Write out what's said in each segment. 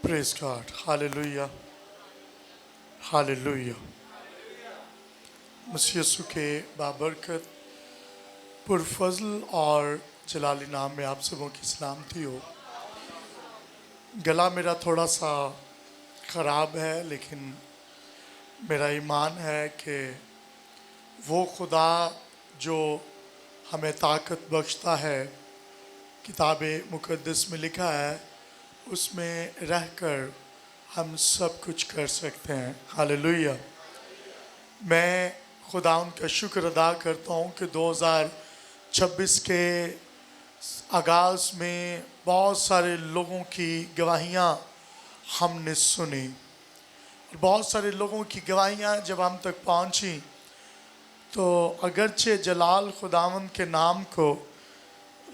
Praise God. Hallelujah. Hallelujah. मसीह यीशु के बाबरकत पुरफजल और जलाली नाम में आप सबों की सलामती हो। गला मेरा थोड़ा सा ख़राब है, लेकिन मेरा ईमान है कि वो खुदा जो हमें ताकत बख्शता है, किताब मुक़द्दस में लिखा है, उसमें रहकर हम सब कुछ कर सकते हैं। हालेलुया। मैं खुदा उनका शुक्र अदा करता हूँ कि 2026 के आगाज़ में बहुत सारे लोगों की गवाहियाँ हमने सुनी। बहुत सारे लोगों की गवाहियाँ जब हम तक पहुँची तो अगरचे जलाल खुदावंद के नाम को,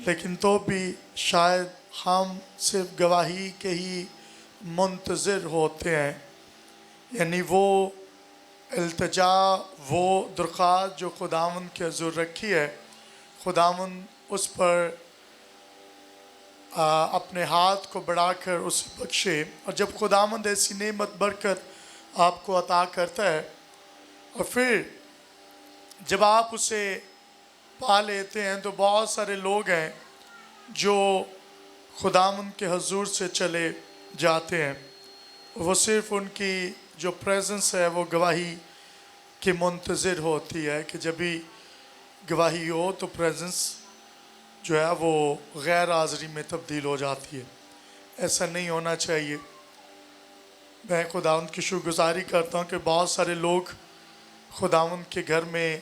लेकिन तो भी शायद हम सिर्फ गवाही के ही मुंतज़िर होते हैं। यानी वो इल्तिजा, वो दरख्वास्त जो खुदावंद के हुज़ूर रखी है, खुदावंद उस पर अपने हाथ को बढ़ाकर उसे बख्शे। और जब खुदावंद ऐसी नेमत बरकत आपको अता करता है और फिर जब आप उसे पा लेते हैं, तो बहुत सारे लोग हैं जो खुदावंद के हुज़ूर से चले जाते हैं। वो सिर्फ उनकी जो प्रेजेंस है वो गवाही की मुंतज़िर होती है कि जब भी गवाही हो तो प्रेजेंस जो है वो गैर हाज़री में तब्दील हो जाती है। ऐसा नहीं होना चाहिए। मैं खुदावंद की शुक्रगुज़ारी करता हूँ कि बहुत सारे लोग खुदावंद के घर में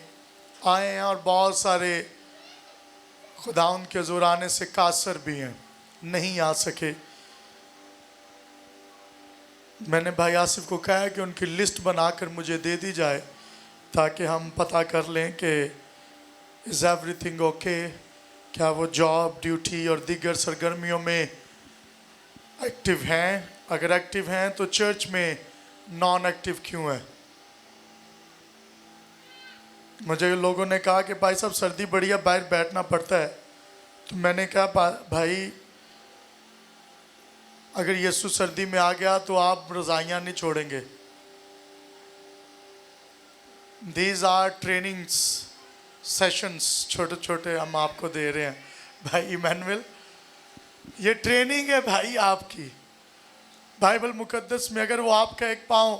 आए हैं और बहुत सारे खुदावंद के हुज़ूर आने से कासर भी हैं, नहीं आ सके। मैंने भाई आसिफ को कहा है कि उनकी लिस्ट बनाकर मुझे दे दी जाए ताकि हम पता कर लें कि इज़ एवरीथिंग ओके, क्या वो जॉब, ड्यूटी और दीगर सरगर्मियों में एक्टिव हैं। अगर एक्टिव हैं तो चर्च में नॉन एक्टिव क्यों है। मुझे लोगों ने कहा कि भाई साहब सर्दी बड़ी है, बाहर बैठना पड़ता है। तो मैंने कहा भाई अगर यीशु सर्दी में आ गया तो आप रज़ाइयाँ नहीं छोड़ेंगे। दीज आर ट्रेनिंग्स सेशंस, छोटे छोटे हम आपको दे रहे हैं भाई इमैनुअल। ये ट्रेनिंग है भाई आपकी। बाइबल मुकद्दस में अगर वो आपका एक पाँव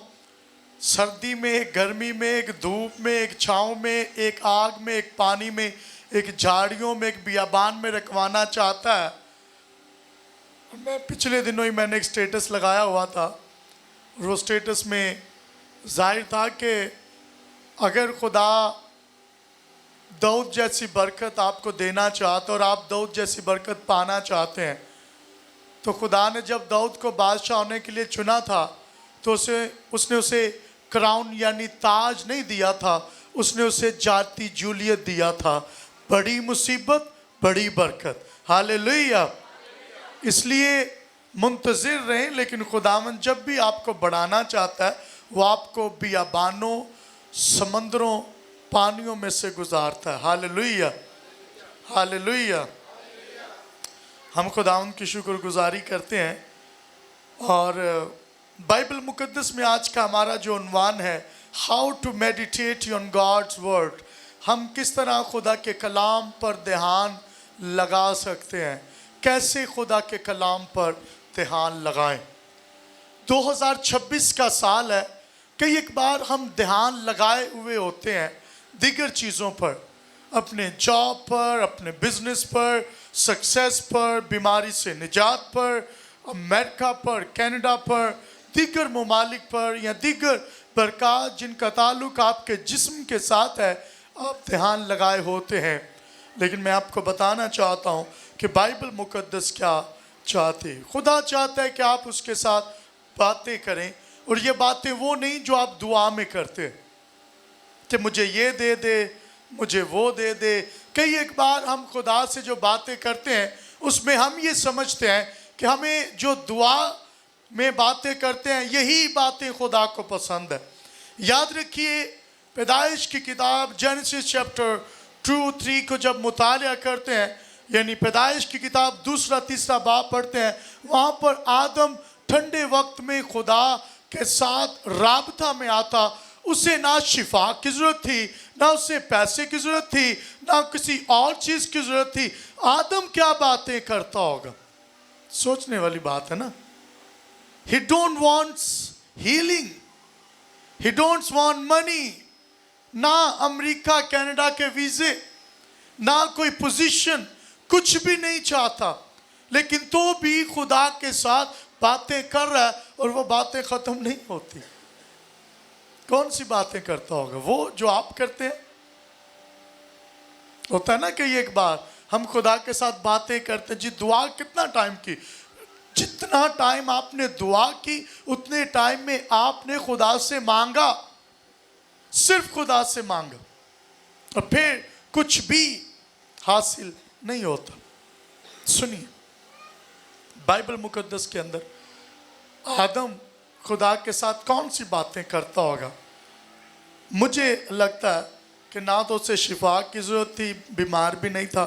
सर्दी में, एक गर्मी में, एक धूप में, एक छाँव में, एक आग में, एक पानी में, एक झाड़ियों में, एक बियाबान में रखवाना चाहता है। मैं पिछले दिनों ही मैंने एक स्टेटस लगाया हुआ था और वो स्टेटस में जाहिर था कि अगर खुदा दाऊद जैसी बरकत आपको देना चाहता और आप दाऊद जैसी बरकत पाना चाहते हैं, तो खुदा ने जब दाऊद को बादशाह होने के लिए चुना था तो उसने उसे क्राउन यानी ताज नहीं दिया था, उसने उसे जाति जूलियत दिया था। बड़ी मुसीबत बड़ी बरकत। हालेलुया। इसलिए मुंतज़िर रहें, लेकिन खुदावंद जब भी आपको बढ़ाना चाहता है वो आपको बियाबानों, समंदरों, पानियों में से गुजारता है। Hallelujah, hallelujah. हम खुदावंद की शुक्रगुजारी करते हैं। और बाइबल मुकद्दस में आज का हमारा जो उन्वान है, how to meditate on God's word. हम किस तरह खुदा के कलाम पर ध्यान लगा सकते हैं, कैसे खुदा के कलाम पर ध्यान लगाएं। 2026 का साल है। कई एक बार हम ध्यान लगाए हुए होते हैं दीगर चीज़ों पर, अपने जॉब पर, अपने बिजनेस पर, सक्सेस पर, बीमारी से निजात पर, अमेरिका पर, कनाडा पर, दीगर ममालिक पर या दीगर बरक़ात जिनका ताल्लुक़ आपके जिस्म के साथ है, आप ध्यान लगाए होते हैं। लेकिन मैं आपको बताना चाहता हूँ कि बाइबल मुकद्दस क्या चाहती है। खुदा चाहता है कि आप उसके साथ बातें करें, और ये बातें वो नहीं जो आप दुआ में करते हैं कि मुझे ये दे दे, मुझे वो दे दे। कई एक बार हम खुदा से जो बातें करते हैं उसमें हम ये समझते हैं कि हमें जो दुआ में बातें करते हैं यही बातें खुदा को पसंद है। याद रखिए, पैदाइश की किताब जेनेसिस चैप्टर 2-3 को जब मुतालिया करते हैं, यानी पैदाइश की किताब 2-3 बाब पढ़ते हैं, वहाँ पर आदम ठंडे वक्त में खुदा के साथ राबता में आता, उसे ना शिफा की जरूरत थी, ना उसे पैसे की जरूरत थी, ना किसी और चीज की जरूरत थी। आदम क्या बातें करता होगा, सोचने वाली बात है ना। He don't wants healing, he don't want money, ना अमेरिका कनाडा के वीजे, ना कोई पोजीशन, कुछ भी नहीं चाहता, लेकिन तो भी खुदा के साथ बातें कर रहा है और वो बातें खत्म नहीं होती। कौन सी बातें करता होगा? वो जो आप करते हैं। होता है ना कि एक बार हम खुदा के साथ बातें करते हैं, जी दुआ कितना टाइम की, जितना टाइम आपने दुआ की उतने टाइम में आपने खुदा से मांगा, सिर्फ खुदा से मांगा, और फिर कुछ भी हासिल नहीं होता। सुनिए, बाइबल मुकद्दस के अंदर आदम खुदा के साथ कौन सी बातें करता होगा? मुझे लगता है कि ना तो उसे शिफा की ज़रूरत थी, बीमार भी नहीं था,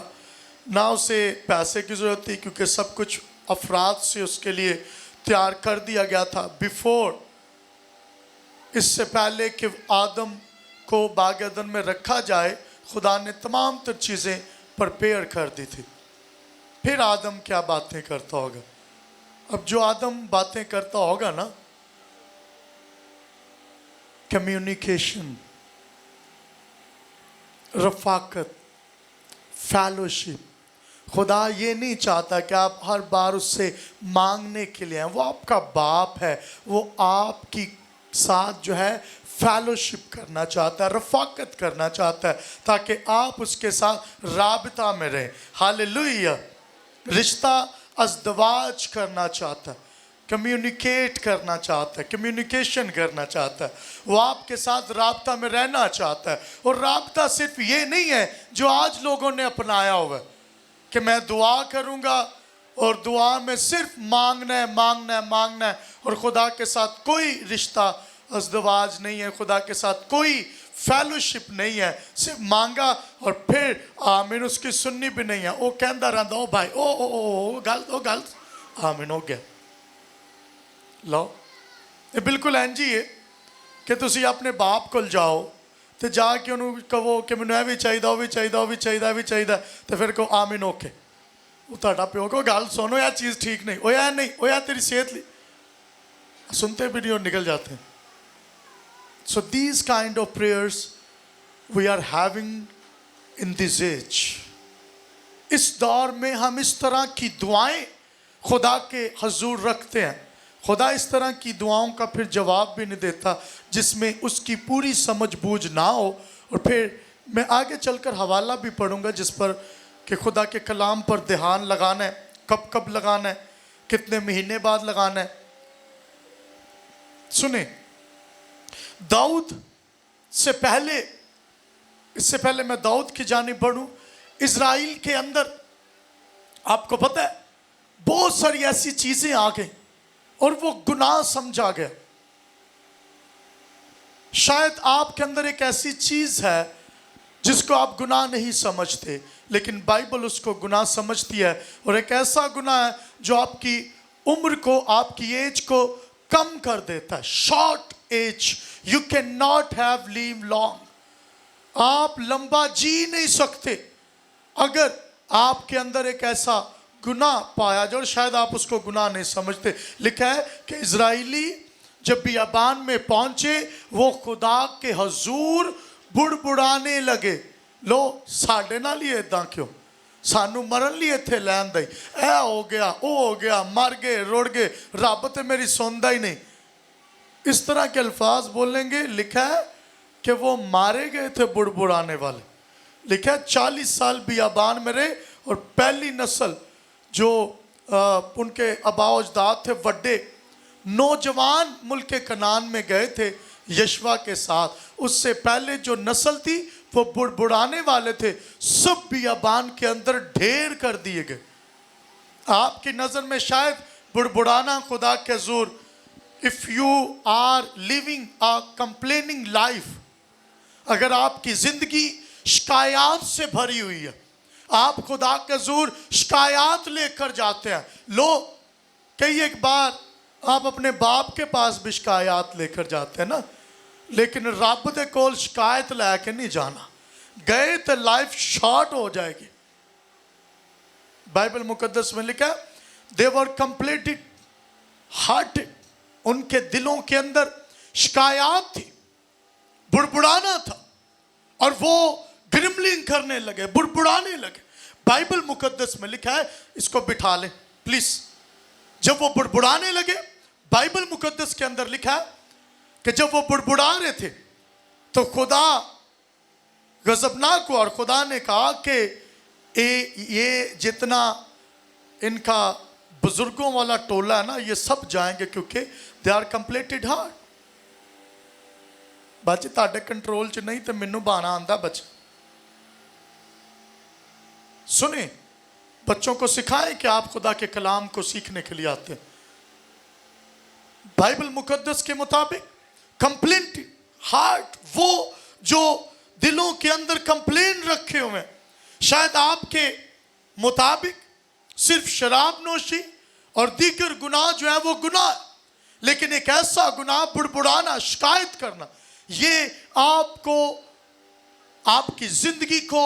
ना उसे पैसे की ज़रूरत थी क्योंकि सब कुछ अफराद से उसके लिए तैयार कर दिया गया था। बिफोर, इससे पहले कि आदम को बाग अदन में रखा जाए, खुदा ने तमाम तर चीज़ें प्रिपेयर कर दी थी। फिर आदम क्या बातें करता होगा? अब जो आदम बातें करता होगा ना, कम्युनिकेशन, रफाकत, फेलोशिप। खुदा ये नहीं चाहता कि आप हर बार उससे मांगने के लिए आए। वो आपका बाप है, वो आपकी साथ जो है फेलोशिप करना चाहता है, रफाकत करना चाहता है, ताकि आप उसके साथ राबता में रहें। हालेलुया। रिश्ता अज़दवाज करना चाहता है, कम्युनिकेट करना चाहता है, कम्युनिकेशन करना चाहता है। वो आपके साथ राबता में रहना चाहता है। और राबता सिर्फ ये नहीं है जो आज लोगों ने अपनाया हुआ है कि मैं दुआ करूँगा और दुआ में सिर्फ मांगना है, मांगना है, मांगना है, और खुदा के साथ कोई रिश्ता अज़दवाज नहीं है, खुदा के साथ कोई फेलोशिप नहीं है, सिर्फ मांगा और फिर आमीन उसकी सुननी भी नहीं है। वो कहता रहता, ओ भाई ओ गल आमीन हो गया। लो, ये बिल्कुल इंज ही है कि तुसी अपने बाप को जाओ तो जाके उन्होंने कहो कि मैंने भी चाहिए, वो भी चाहिए, वो भी चाहिए, भी चाहिए, तो फिर कहो आमीन ओके। वो तुहाडा प्यो को गल सुनो, यह चीज़ ठीक नहीं, ओ यार नहीं, ओ यार तेरी सेहत ली, सुनते भी नहीं और निकल जाते हैं। So these kind of prayers we are having in this age. इस दौर में हम इस तरह की दुआएं खुदा के हजूर रखते हैं। खुदा इस तरह की दुआओं का फिर जवाब भी नहीं देता जिसमें उसकी पूरी समझ बूझ ना हो। और फिर मैं आगे चलकर हवाला भी पढ़ूंगा जिस पर कि खुदा के कलाम पर ध्यान लगाना है, कब कब लगाना है, कितने महीने बाद लगाना है। सुने, दाऊद से पहले, इससे पहले मैं दाऊद की जानिब बढ़ूं, इज़राइल के अंदर आपको पता है बहुत सारी ऐसी चीजें आ गई और वो गुनाह समझा गया। शायद आपके अंदर एक ऐसी चीज है जिसको आप गुनाह नहीं समझते, लेकिन बाइबल उसको गुनाह समझती है। और एक ऐसा गुनाह है जो आपकी उम्र को, आपकी एज को कम कर देता है। Short as, you can not have live long. आप लंबा जी नहीं सकते अगर आपके अंदर एक ऐसा गुनाह पाया जाए, और शायद आप उसको गुनाह नहीं समझते। लिखा है कि इजराइली जब बियाबान में पहुंचे वो खुदा के हजूर बुड़बुड़ाने लगे, लो साढ़े नाल ही इदां क्यों, सानू मरन लिए इत्थे लैन दई, ऐ हो गया, वो हो गया, मर गए, रुड़ गए, रब तो मेरी सुनता ही नहीं। इस तरह के अल्फाज बोलेंगे। लिखा है कि वो मारे गए थे बुड़बुड़ाने वाले। लिखा है 40 साल बियाबान में रहे और पहली नस्ल जो उनके आबाओ अजदाद थे वड्डे नौजवान मुल्क कनान में गए थे यशवा के साथ। उससे पहले जो नस्ल थी वो बुड़बुड़ाने वाले थे, सब बियाबान के अंदर ढेर कर दिए गए। आपकी नज़र में शायद बुड़बुड़ाना खुदा के हजूर, if you are living a complaining life, अगर आपकी जिंदगी शिकायत से भरी हुई है, आप खुदा के हजूर शिकायत लेकर जाते हैं। लो, कई एक बार आप अपने बाप के पास भी शिकायत लेकर जाते हैं ना, लेकिन रब दे कोल शिकायत लैके नहीं जाना, गए तो लाइफ शॉर्ट हो जाएगी। बाइबल मुकद्दस में लिखा है दे वर कंप्लीटेड हार्टेड, उनके दिलों के अंदर शिकायत थी, बुड़बुड़ाना था, और वो ग्रिमलिंग करने लगे, बुड़बुड़ाने लगे। बाइबल मुकद्दस में लिखा है, इसको बिठा लें प्लीज, जब वो बुड़बुड़ाने लगे, बाइबल मुकद्दस के अंदर लिखा है कि जब वो बुड़बुड़ा रहे थे तो खुदा गजबनाक हुआ, और खुदा ने कहा कि ये जितना इनका बुजुर्गों वाला टोला है ना, ये सब जाएंगे क्योंकि दे आर कंप्लीटेड हार्ट। बच्चे ताड़े कंट्रोल च नहीं तो मैनू बाना आंदा बच्चा। सुने, बच्चों को सिखाएं कि आप खुदा के कलाम को सीखने के लिए आते हैं। बाइबल मुकद्दस के मुताबिक कंप्लेंट हार्ट, वो जो दिलों के अंदर कंप्लेन रखे हुए हैं, शायद आपके मुताबिक सिर्फ शराब नोशी और दीगर गुनाह जो है वो गुनाह, लेकिन एक ऐसा गुनाह बुड़बुड़ाना, शिकायत करना, ये आपको, आपकी जिंदगी को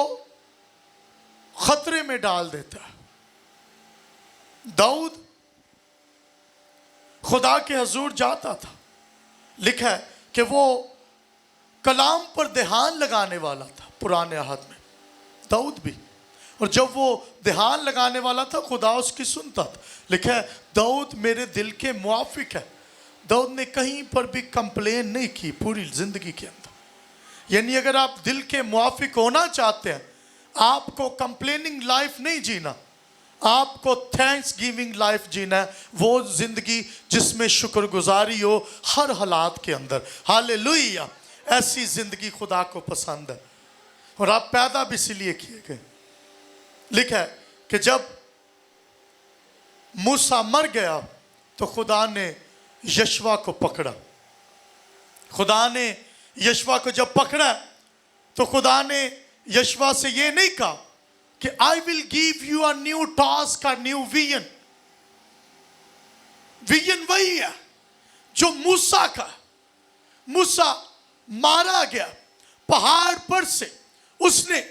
खतरे में डाल देता है। दाऊद खुदा के हजूर जाता था, लिखा है कि वो कलाम पर ध्यान लगाने वाला था। पुराने अहद में दाऊद भी, और जब वो ध्यान लगाने वाला था खुदा उसकी सुनता था। लिखा है दाऊद मेरे दिल के मुआफिक है। दाऊद ने कहीं पर भी कंप्लेन नहीं की पूरी जिंदगी के अंदर। यानी अगर आप दिल के मुआफिक होना चाहते हैं, आपको कंप्लेनिंग लाइफ नहीं जीना, आपको थैंक्स गिविंग लाइफ जीना है, वो जिंदगी जिसमें शुक्रगुजारी हो हर हालात के अंदर। हालेलुया, ऐसी जिंदगी खुदा को पसंद है, और आप पैदा भी इसीलिए किए गए। लिखा है कि जब मूसा मर गया तो खुदा ने यशवा को पकड़ा। खुदा ने यशवा को जब पकड़ा तो खुदा ने यशवा से ये नहीं कहा कि I will give you a new task, a new vision. Vision वही है जो मूसा का। मूसा मारा गया पहाड़ पर से, उसने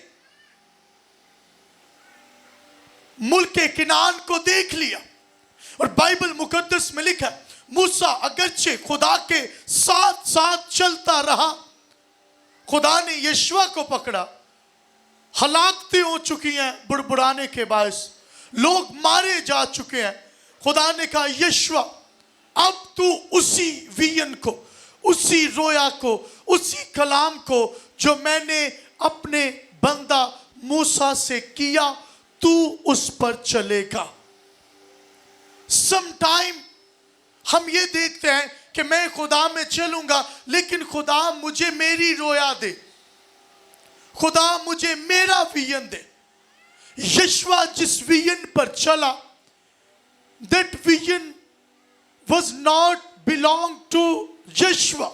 मुल्क किनान को देख लिया, और बाइबल मुकद्दस में लिखा है मूसा अगरचे खुदा के साथ साथ चलता रहा, खुदा ने यशवा को पकड़ा। हलाकतें हो चुकी हैं बुड़बुड़ाने के बायस, लोग मारे जा चुके हैं। खुदा ने कहा यशवा अब तू उसी विजन को, उसी रोया को, उसी कलाम को जो मैंने अपने बंदा मूसा से किया, तू उस पर चलेगा। समटाइम हम ये देखते हैं कि मैं खुदा में चलूंगा, लेकिन खुदा मुझे मेरी रोया दे, खुदा मुझे मेरा विजन दे। यशवा जिस विजन पर चला, that vision was not belong to Joshua,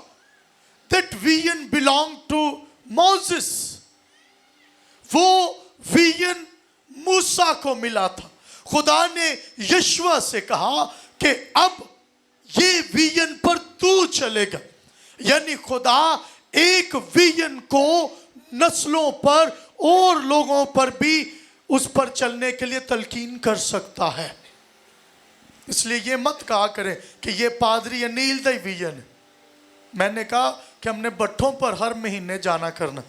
that vision belonged to Moses। वो विजन मूसा को मिला था। खुदा ने यशवा से कहा कि अब ये विजन पर तू चलेगा। यानी खुदा एक विजन को नस्लों पर और लोगों पर भी उस पर चलने के लिए तलकीन कर सकता है। इसलिए ये मत कहा करें कि ये पादरी अनील का ही विजन है। मैंने कहा कि हमने भट्ठों पर हर महीने जाना करना,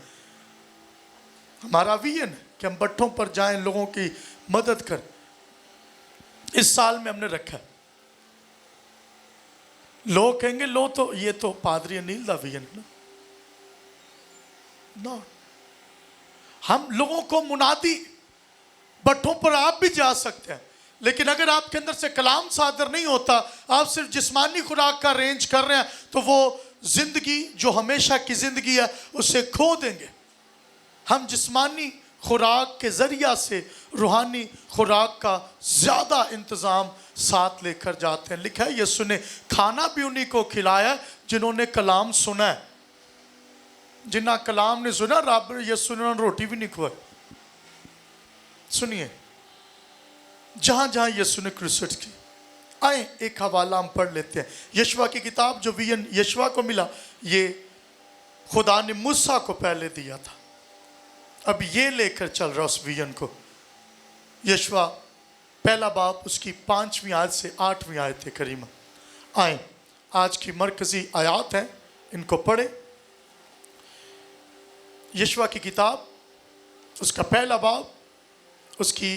हमारा विजन है कि हम भट्ठों पर जाएं, लोगों की मदद करें। इस साल में हमने रखा है। लोग कहेंगे लो तो ये तो पादरी अनील का विजन है ना। हम लोगों को मुनादी, भट्ठों पर आप भी जा सकते हैं, लेकिन अगर आपके अंदर से कलाम सादर नहीं होता, आप सिर्फ जिस्मानी खुराक का अरेंज कर रहे हैं, तो वो जिंदगी जो हमेशा की जिंदगी है उसे खो देंगे। हम जिस्मानी खुराक के जरिया से रूहानी खुराक का ज्यादा इंतजाम साथ लेकर जाते हैं। लिखा है यीशु ने खाना भी उन्हीं को खिलाया जिन्होंने कलाम सुना है। जिन्ना कलाम ने सुना, रब यीशु ने रोटी भी नहीं खुआई। सुनिए, जहां जहां यीशु ने क्रूसेड की, आए एक हवाला हम पढ़ लेते हैं। यशवा की किताब, जो विजन यशवा को मिला, ये खुदा ने मूसा को पहले दिया था, अब ये लेकर चल रहा उस विजन को। यशवा पहला बाब उसकी 5वीं आयत से 8वीं आयत करीमा। आए आज की मरकजी आयात हैं, इनको पढ़े। यशवा की किताब उसका पहला बाब उसकी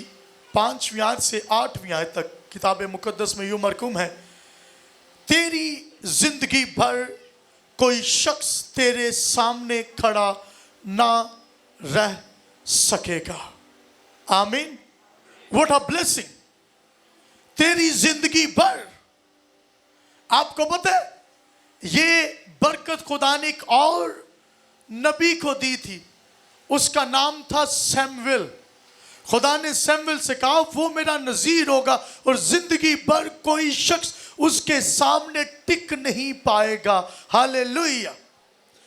5वीं आयत से 8वीं आयत तक किताब मुकद्दस में यूं मरकूम है, तेरी जिंदगी भर कोई शख्स तेरे सामने खड़ा ना रह सकेगा। आमीन। What a blessing. तेरी जिंदगी भर, आपको पता है ये बरकत खुदा ने एक और नबी को दी थी, उसका नाम था सैमुएल। खुदा ने सैमुएल से कहा वो मेरा नजीर होगा और जिंदगी भर कोई शख्स उसके सामने टिक नहीं पाएगा। Hallelujah,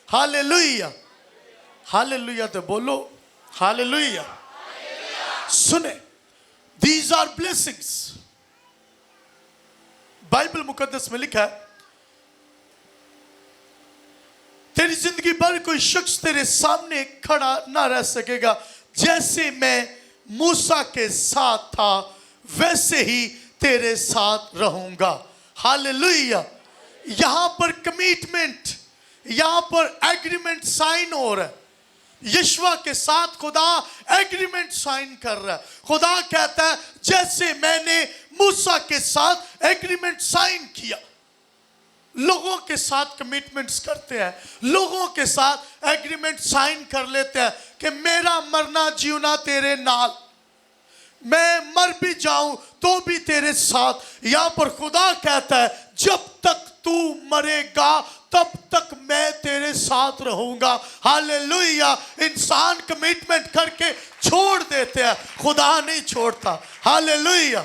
hallelujah, hallelujah. तो बोलो हालेलुया। सुने, दीज आर ब्लेसिंग्स। बाइबल मुकद्दस में लिखा है, तेरी जिंदगी भर कोई शख्स तेरे सामने खड़ा ना रह सकेगा। जैसे मैं मूसा के साथ था वैसे ही तेरे साथ रहूंगा। हालेलुया। यहां पर कमिटमेंट, यहां पर एग्रीमेंट साइन हो रहा है। यशवा के साथ खुदा एग्रीमेंट साइन कर रहा है। खुदा कहता है जैसे मैंने मूसा के साथ एग्रीमेंट साइन किया। लोगों के साथ कमिटमेंट्स करते हैं, लोगों के साथ एग्रीमेंट साइन कर लेते हैं कि मेरा मरना जीना तेरे नाल, मैं मर भी जाऊं तो भी तेरे साथ। यहां पर खुदा कहता है जब तक तू मरेगा तब तक मैं तेरे साथ रहूंगा। हालेलुया। इंसान कमिटमेंट करके छोड़ देते हैं, खुदा नहीं छोड़ता। हालेलुया।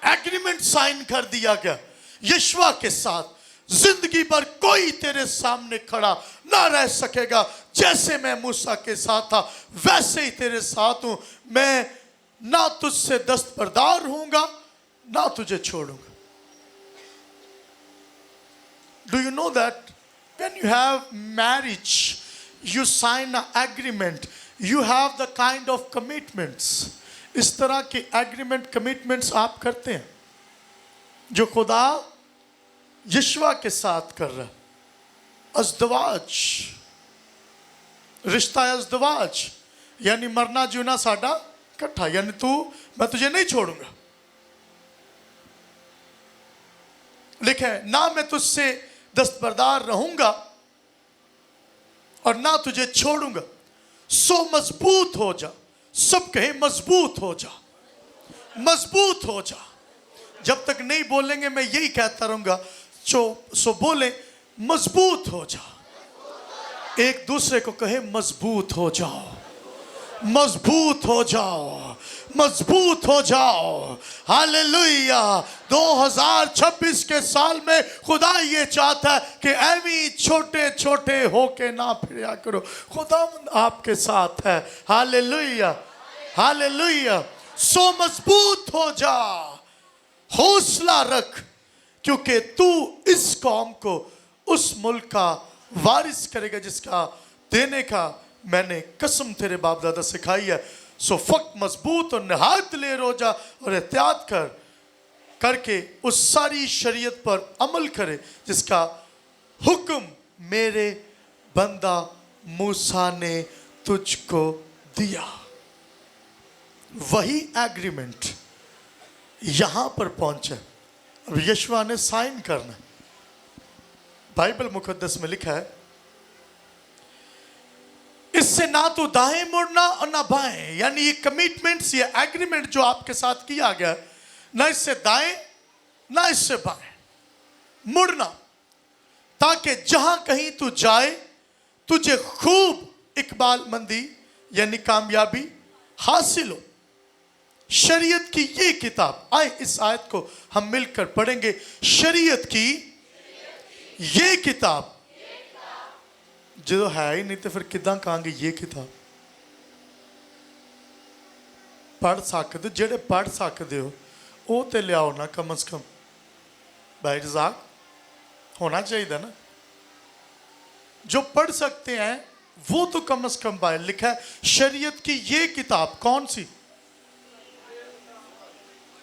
एग्रीमेंट साइन कर दिया गया यशवा के साथ, जिंदगी भर कोई तेरे सामने खड़ा ना रह सकेगा। जैसे मैं मूसा के साथ था वैसे ही तेरे साथ हूं। मैं ना तुझसे दस्तबरदार होऊंगा ना तुझे छोड़ूंगा। Do you know that when you have marriage, you sign an agreement, you have the kind of commitments. इस तरह के एग्रीमेंट कमिटमेंट्स आप करते हैं जो खुदा यशवा के साथ कर रहा है। अज़दवाज, रिश्ता अज़दवाज, यानी मरना जीना साडा इकट्ठा, यानी तू, मैं तुझे नहीं छोड़ूंगा। लिखा है ना मैं तुझसे दस्तबरदार रहूंगा और ना तुझे छोड़ूंगा। सो मजबूत हो जा। सब कहे मजबूत हो जा, मजबूत हो जा। जब तक नहीं बोलेंगे मैं यही कहता रहूंगा। सो बोले मजबूत हो जा। एक दूसरे को कहे मजबूत हो जाओ, मजबूत हो जाओ, मजबूत हो जाओ। हालेलुया। 2026 के साल में खुदा ये चाहता है कि ऐवी छोटे छोटे होके ना फिरा करो, खुदा आपके साथ है। Hallelujah, hallelujah. सो मजबूत हो जा, हौसला रख, क्योंकि तू इस कौम को उस मुल्क का वारिस करेगा जिसका देने का मैंने कसम तेरे बाप दादा सिखाई है। सो फक्त मजबूत और नहायत ले रोजा और एहतियात करके उस सारी शरीयत पर अमल करे जिसका हुक्म मेरे बंदा मूसा ने तुझको दिया। वही एग्रीमेंट यहां पर पहुंचा। अब यशवा ने साइन करना। बाइबल मुकद्दस में लिखा है इससे ना तो दाएं मुड़ना और ना बाएं, यानी ये कमिटमेंट्स, ये एग्रीमेंट जो आपके साथ किया गया, ना इससे दाएं ना इससे बाएं मुड़ना, ताकि जहां कहीं तू जाए तुझे खूब इकबालमंदी यानी कामयाबी हासिल हो। शरीयत की ये किताब, आए इस आयत को हम मिलकर पढ़ेंगे। शरीयत की ये किताब जो है ही नहीं तो फिर किदां कहांगे ये किताब। पढ़ सकते, जेड़े पढ़ सकते हो वो तो लियाओ ना कम से कम। भाई रज़ाक, होना चाहिए ना। जो पढ़ सकते हैं वो तो कम से कम भाई, लिखा है शरीयत की ये किताब कौन सी,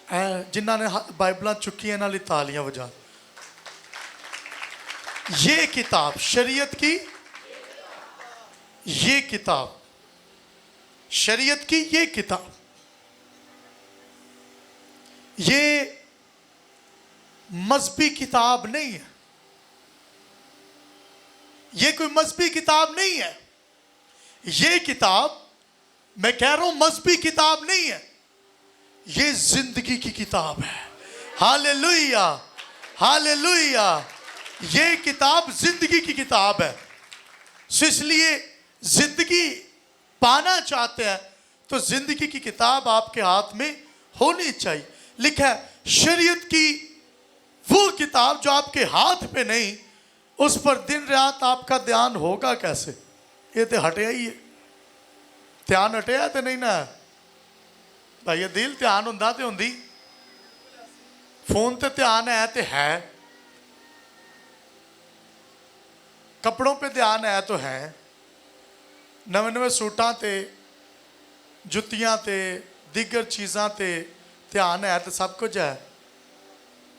जिन्होंने बाइबल चुकी नाल तालियां वजा। ये किताब शरीयत की, ये किताब शरीयत की, ये किताब, ये मजहबी किताब नहीं है, ये कोई मजहबी किताब नहीं है। ये किताब, मैं कह रहा हूं मजहबी किताब नहीं है, ये जिंदगी की किताब है। Hallelujah, hallelujah. ये किताब जिंदगी की किताब है। सो इसलिए जिंदगी पाना चाहते हैं तो जिंदगी की किताब आपके हाथ में होनी चाहिए। लिखा है शरीयत की वो किताब जो आपके हाथ पे नहीं, उस पर दिन रात आपका ध्यान होगा कैसे? ये तो हटिया ही है, ध्यान हटिया तो नहीं ना भाई। ये दिल ध्यान होंदा ते होंदी, फोन ते ध्यान है तो है, कपड़ों पे ध्यान है तो है, नवे नवे सूटां ते, जुत्तियां ते, दिगर चीज़ां ते ध्यान है तो सब कुछ है।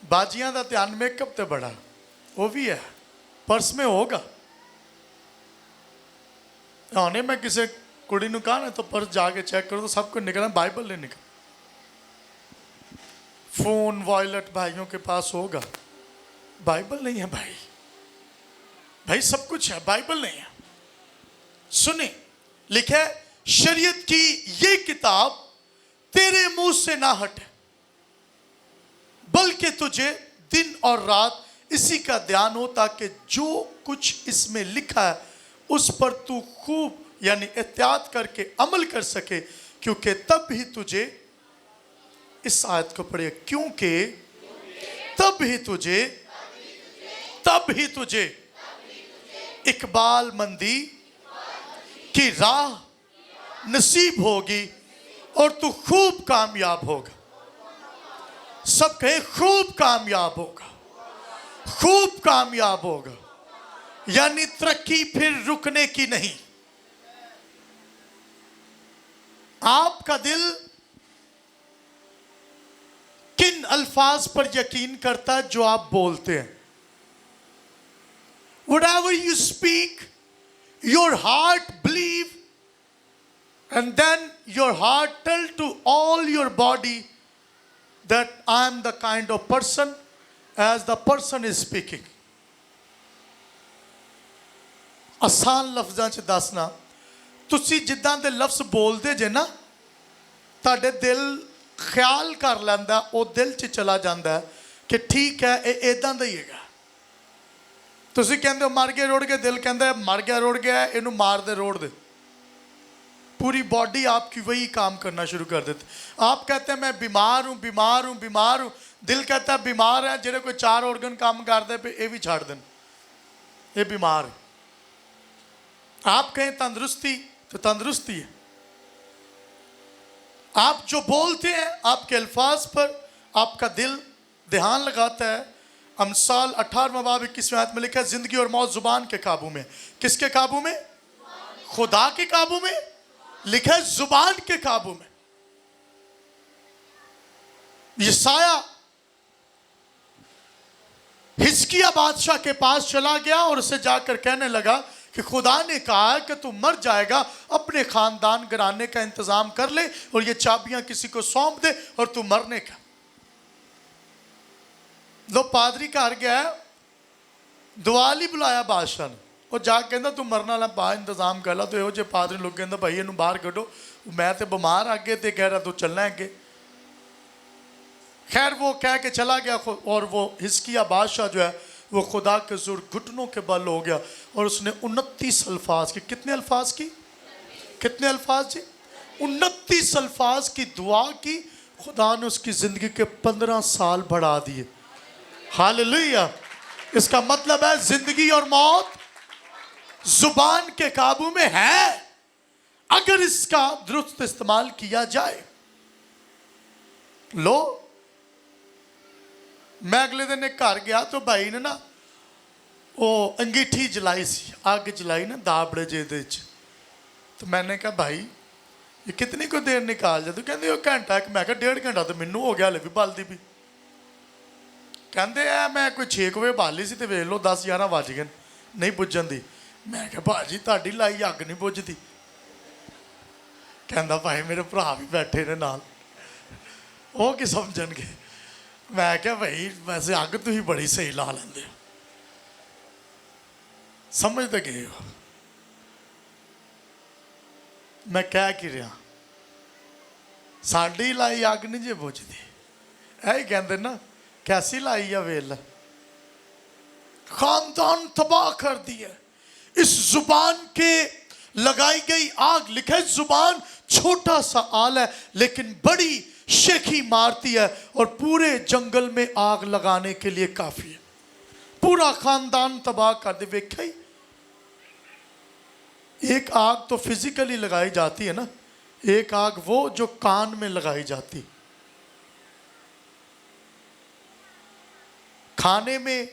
बाजियां का ध्यान मेकअप ते बड़ा, वो भी है, पर्स में होगा। आने मैं किसी कुड़ी नूं कहा ना तो पर्स जाके चेक करो तो सब कुछ निकला, बाइबल नहीं निकला। फोन वॉलेट भाइयों के पास होगा, बाइबल नहीं है भाई। भाई सब कुछ है, बाइबल नहीं है। सुने, लिखा है शरीयत की ये किताब तेरे मुंह से ना हटे, बल्कि तुझे दिन और रात इसी का ध्यान हो, ताकि जो कुछ इसमें लिखा है उस पर तू खूब यानी एहतियात करके अमल कर सके, क्योंकि तब ही तुझे, इस आयत को पढ़िए, क्योंकि तब ही तुझे इकबाल मंदी की राह नसीब होगी और तू खूब कामयाब होगा। सब कहे खूब कामयाब होगा, खूब कामयाब होगा। यानी तरक्की फिर रुकने की नहीं। आपका दिल किन अल्फाज पर यकीन करता है जो आप बोलते हैं? Whatever you speak, your heart believe, and then your heart tell to all your body that I am the kind of person as the person is speaking. आसान लफ्ज़ां च दसना, तुसी जिद्दां दे लफ्ज़ बोलदे जे ना, ताडे दिल ख्याल कर लैंदा, वो दिल च चला जाता है कि ठीक है ये इदां दा ही हैगा। तुसी कहंदे हो मर गए रुड़ गए, दिल कहंदा है मर गया रुड़ गया, इनू मार दे रोड़ दे। पूरी बॉडी आपकी वही काम करना शुरू कर देती। आप कहते हैं मैं बीमार हूँ बीमार हूँ बीमार हूँ, दिल कहता है बीमार है, जेरे कोई 4 ऑर्गन काम करते पे ये भी छाड़ देन, ये बीमार है। आप कहें तंदुरुस्ती तो तंदुरुस्ती है। आप जो बोलते हैं आपके अल्फाज पर आपका दिल ध्यान लगाता है। अमसाल 18वां बाब 21वें आयत में लिखा है जिंदगी और मौत जुबान के काबू में। किसके काबू में? खुदा के काबू में। लिखा है जुबान के काबू में। यशाया हिजकिय्याह बादशाह के पास चला गया और उसे जाकर कहने लगा कि खुदा ने कहा है कि तू मर जाएगा, अपने खानदान घराने का इंतजाम कर ले और ये चाबियां किसी को सौंप दे और तू मरने का। दो पादरी घर गया, दुआली बुलाया बादशाह ने, और जाके कहता तू मरना वाला पा इंतजाम कर ला। तो यो जे पादरी लोग कहते भाई इनू बाहर कढ़ो, मैं तो बीमार अगे तो कह रहा तू चलना अगे। खैर वो कह के चला गया और वो हिजकिय्याह बादशाह जो है वो खुदा के जोर घुटनों के बल हो गया और उसने 29 अल्फाज की, कितने अल्फाज की? कितने अल्फाज जी? 29 अल्फाज की दुआ की। खुदा ने उसकी जिंदगी के 15 साल बढ़ा दिए। हालेलुया। इसका मतलब है जिंदगी और मौत जुबान के काबू में है, अगर इसका दुरुस्त इस्तेमाल किया जाए। लो मैं अगले दिन एक घर गया तो भाई ने ना वो अंगीठी जलाई सी, अग जलाई ना दाबड़े जेदे च। तो मैंने कहा भाई ये कितनी को देर निकाल जाए? तो कहते वो घंटा एक। मैं कहा 1.5 घंटा तो मैनू हो गया, हले भी बलदी भी। कहते है मैं कोई 6 बजे बाली सी तो वेख लो 10-11 बज गए नहीं बुझन दी। मैं कहा भाजी ਤੁਹਾਡੀ लाई अग नहीं बुझदी। कहता भाई मेरे भरा भी बैठे ने नाल, वो की समझणगे। मैं क्या भाई वैसे अग तुसीं बड़ी सही ला लेंदे हो, समझ तो गए हो। मैं कह की रहा साडी लाई अग नहीं जे बुझदी। यही कहते ना कैसी लाई है वेल, खानदान तबाह कर दिया। इस जुबान के लगाई गई आग, लिखा है जुबान छोटा सा आल है लेकिन बड़ी शेखी मारती है और पूरे जंगल में आग लगाने के लिए काफी है। पूरा खानदान तबाह कर दे। वेखा ही एक आग तो फिजिकली लगाई जाती है ना, एक आग वो जो कान में लगाई जाती। खाने में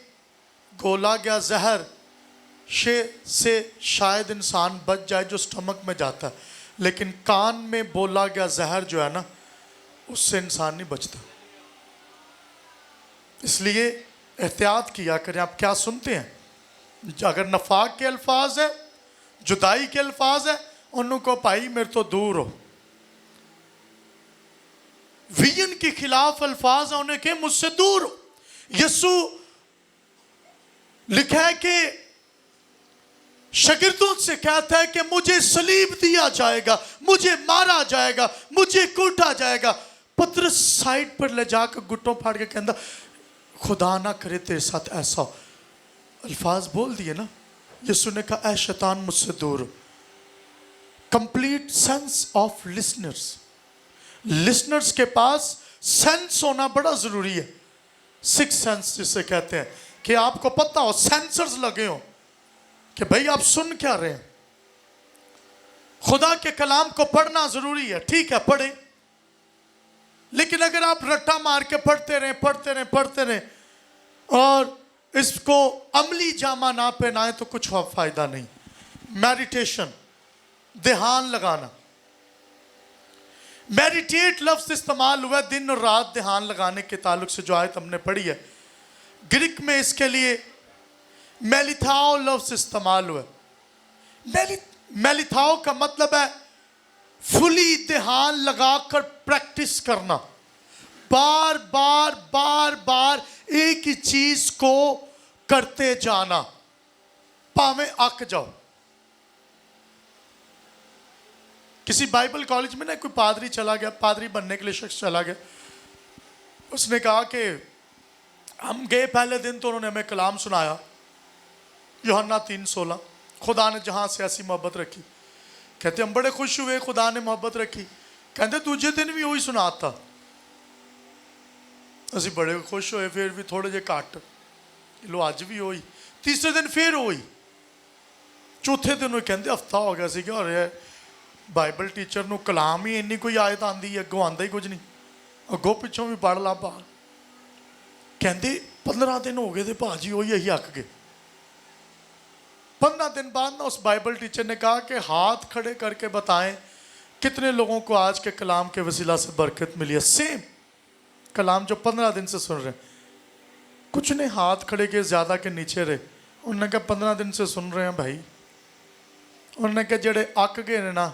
गोला गया जहर से शायद इंसान बच जाए जो स्टमक में जाता है, लेकिन कान में बोला गया जहर जो है ना उससे इंसान नहीं बचता। इसलिए एहतियात किया करें। आप क्या सुनते हैं? अगर नफाक के अल्फाज है, जुदाई के अल्फाज है, उनको भाई मेरे तो दूर हो। विजन के खिलाफ अल्फाज है, उन्हें के मुझसे दूर हो। यसु लिखा है कि शागिर्दों से कहता है कि मुझे सलीब दिया जाएगा, मुझे मारा जाएगा, मुझे कूटा जाएगा। पतरस साइड पर ले जाकर घुटनों फाड़ के कहता खुदा ना करे तेरे साथ ऐसा। अल्फाज बोल दिए ना। यीशु ने कहा ऐ शैतान मुझसे दूर। Complete sense of listeners, listeners के पास सेंस होना बड़ा जरूरी है। सिक्स सेंस जिसे कहते हैं कि आपको पता हो, सेंसर्स लगे हो कि भाई आप सुन क्या रहे हैं। खुदा के कलाम को पढ़ना जरूरी है, ठीक है पढ़े, लेकिन अगर आप रट्टा मार के पढ़ते रहे और इसको अमली जामा ना पहनाए तो कुछ फायदा नहीं। मेडिटेशन, ध्यान लगाना। मेडिटेट लफ्ज इस्तेमाल हुआ है दिन और रात ध्यान लगाने के ताल्लुक से, जो आयत हमने पढ़ी है। ग्रीक में इसके लिए मेलिथाओ लफ्ज इस्तेमाल हुआ है। मेलिथाओ का मतलब है फुली ध्यान लगाकर प्रैक्टिस करना, बार बार बार बार एक ही चीज को करते जाना, भावें अक जाओ। किसी बाइबल कॉलेज में ना कोई पादरी चला गया, पादरी बनने के लिए शख्स चला गया। उसने कहा कि हम गए पहले दिन तो उन्होंने हमें कलाम सुनाया, यूहन्ना 3:16, खुदा ने जहां से ऐसी मोहब्बत रखी। कहते हम बड़े खुश हुए, खुदा ने मोहब्बत रखी। कहते दूसरे दिन भी वही सुनाता, असी बड़े खुश होए, फिर भी थोड़े जे घट, लो अज भी होई। तीसरे दिन फिर होई, चौथे दिन कहते हफ्ता हो गया क्या हो रहा है, बाइबल टीचर नूं कलाम ही इन्नी कोई आयत आती है, अगों आंदा ही कुछ नहीं, अगों पिछों भी पढ़ ला पा। कहते 15 दिन हो गए थे भाजी वही यही अक गए। 15 दिन बाद ना उस बाइबल टीचर ने कहा कि हाथ खड़े करके बताएं कितने लोगों को आज के कलाम के वसीला से बरकत मिली है। सेम कलाम जो 15 दिन से सुन रहे, कुछ ने हाथ खड़े के ज़्यादा के नीचे रहे। उन्होंने कहा 15 दिन से सुन रहे हैं भाई। उन्होंने कहा जेड़े अक गए ने ना,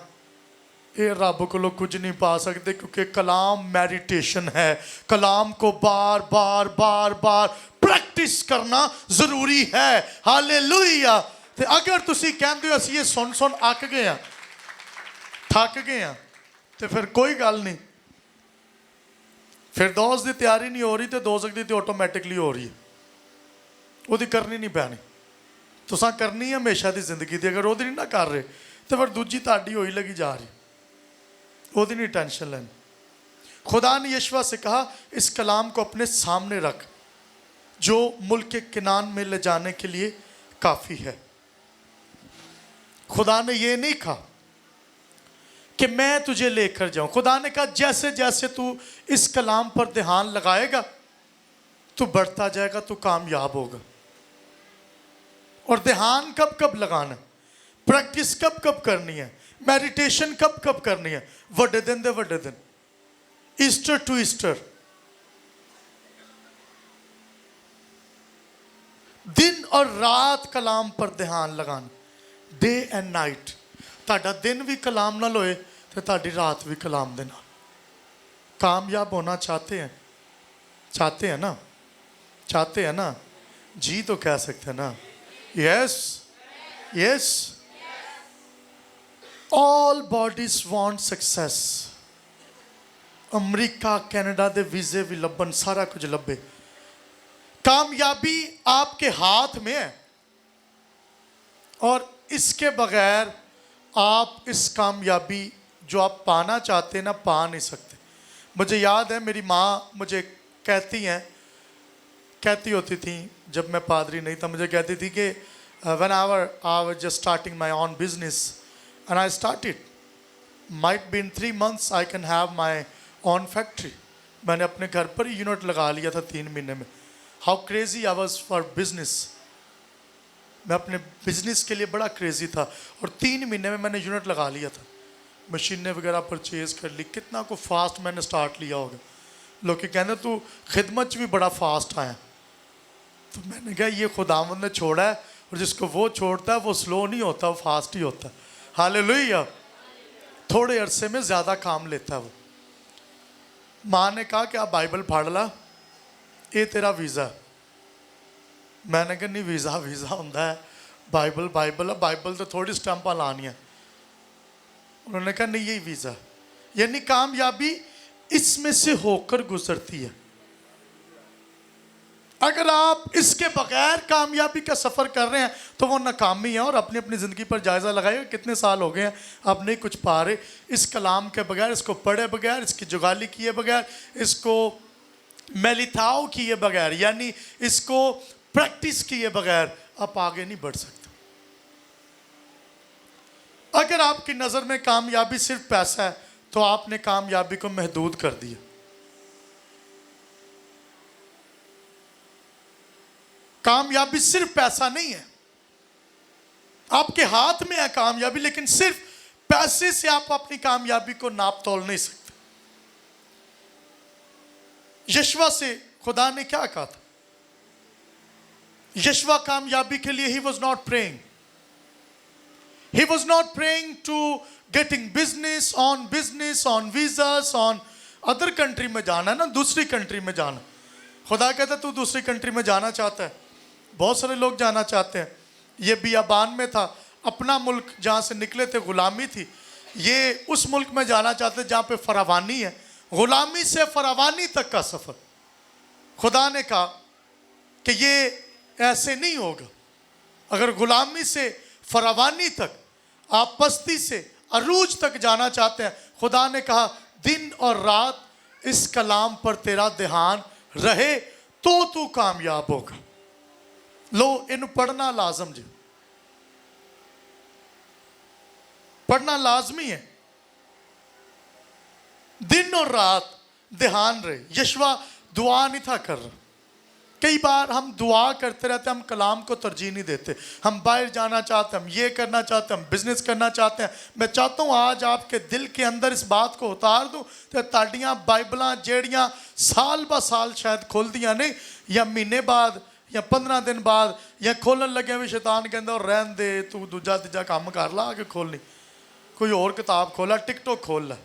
ये रब को कुछ नहीं पा सकते, क्योंकि कलाम मेडिटेशन है। कलाम को बार बार बार बार प्रैक्टिस करना जरूरी है। हालेलुया। ते अगर तुसी कहते हो असी ये सुन सुन अक गए हैं, थक गए हैं, तो फिर कोई गल नहीं। फिर दोस्त की तैयारी नहीं हो रही तो दोजक की तो ऑटोमैटिकली हो रही है, वो करनी नहीं पैनी। तुसा करनी है हमेशा की जिंदगी की, अगर वो नहीं ना कर रहे तो फिर दूजी ताड़ी हो ही लगी जा रही, वो नहीं टेंशन लेनी। खुदा ने यशवा से कहा इस कलाम को अपने सामने रख, जो मुल्क किनान में ले जाने के लिए काफ़ी है। खुदा ने ये नहीं कहा कि मैं तुझे लेकर जाऊं। खुदा ने कहा जैसे जैसे तू इस कलाम पर ध्यान लगाएगा तू बढ़ता जाएगा, तू कामयाब होगा। और ध्यान कब कब लगाना, प्रैक्टिस कब कब करनी है, मेडिटेशन कब कब करनी है, वड्डे दिन दे वड्डे दिन, ईस्टर टू ईस्टर, दिन और रात कलाम पर ध्यान लगाना, डे एंड नाइट। ताड़ा दिन भी कलाम नाल होए तो ताड़ी रात भी कलाम दे नाल। कामयाब होना चाहते हैं, चाहते हैं ना, चाहते हैं ना, जी तो कह सकते हैं ना, yes yes. All bodies want success. America Canada दे वीजे भी लब्बन, सारा कुछ लब्बे। कामयाबी आपके हाथ में है और इसके बगैर आप इस कामयाबी जो आप पाना चाहते हैं ना, पा नहीं सकते। मुझे याद है मेरी माँ मुझे कहती होती थी जब मैं पादरी नहीं था, मुझे कहती थी कि when I was just starting my own business and I started, might be in 3 months I can have my own factory. मैंने अपने घर पर ही यूनिट लगा लिया था 3 महीने में। How crazy I was for business. मैं अपने बिजनेस के लिए बड़ा क्रेजी था और 3 महीने में मैंने यूनिट लगा लिया था, मशीनें वगैरह परचेज कर ली। कितना को फास्ट मैंने स्टार्ट लिया होगा। लोग कहते तू खिदमत भी बड़ा फास्ट आया। तो मैंने कहा ये खुदावंद ने छोड़ा है और जिसको वो छोड़ता है वो स्लो नहीं होता, वो फास्ट ही होता है। हालेलुया। थोड़े अरसे में ज़्यादा काम लेता है वो। माँ ने कहा कि आप बाइबल पढ़ ला, ये तेरा वीज़ा। मैंने कहा नहीं, वीज़ा वीज़ा होता है, बाइबल बाइबल है, बाइबल तो थोड़ी स्टैंपा लानी है। उन्होंने कहा नहीं, यही वीज़ा। यानी कामयाबी इसमें से होकर गुजरती है। अगर आप इसके बगैर कामयाबी का सफ़र कर रहे हैं तो वो नाकामी है। और अपनी अपनी ज़िंदगी पर जायज़ा लगाइए, कितने साल हो गए हैं आप नहीं कुछ पा रहे। इस कलाम के बगैर, इसको पढ़े बगैर, इसकी जुगाली किए बगैर, इसको मेलिताओ किए बगैर, यानी इसको प्रैक्टिस किए बगैर आप आगे नहीं बढ़ सकते। अगर आपकी नज़र में कामयाबी सिर्फ पैसा है तो आपने कामयाबी को महदूद कर दिया। कामयाबी सिर्फ पैसा नहीं है। आपके हाथ में है कामयाबी, लेकिन सिर्फ पैसे से आप अपनी कामयाबी को नाप तोल नहीं सकते। यशवा से खुदा ने क्या कहा था? यशवा कामयाबी के लिए he was not praying. He was not praying to getting business on visas on other country में जाना, ना दूसरी कंट्री में जाना। खुदा कहता तू दूसरी कंट्री में जाना चाहता है। बहुत सारे लोग जाना चाहते हैं। ये बियाबान में था, अपना मुल्क जहाँ से निकले थे गुलामी थी। ये उस मुल्क में जाना चाहते जहाँ पे फरावानी है। गुलामी से फरावानी तक का सफ़र। खुदा ने कहा कि ये ऐसे नहीं होगा। अगर गुलामी से फरावानी तक, आप पस्ती से अरूज तक जाना चाहते हैं, खुदा ने कहा दिन और रात इस कलाम पर तेरा ध्यान रहे तो तू कामयाब होगा। लो इन पढ़ना लाजम जी, पढ़ना लाजमी है। दिन और रात ध्यान रहे। यशवा दुआ नहीं था कर रहा। कई बार हम दुआ करते रहते हैं, हम कलाम को तरजीह नहीं देते। हम बाहर जाना चाहते हैं, हम ये करना चाहते हैं, हम बिजनेस करना चाहते हैं। मैं चाहता हूँ आज आपके दिल के अंदर इस बात को उतार दूँ तो ताड़ियाँ बाइबलां जेड़ियाँ साल ब साल शायद खोल दियाँ नहीं, या महीने बाद या 15 दिन बाद या खोलन लगे भी शैतान कहता और रहन दे, तू दूजा तीजा काम कर ला, आके खोलनी कोई और किताब खोला, टिकटॉक खोल ला,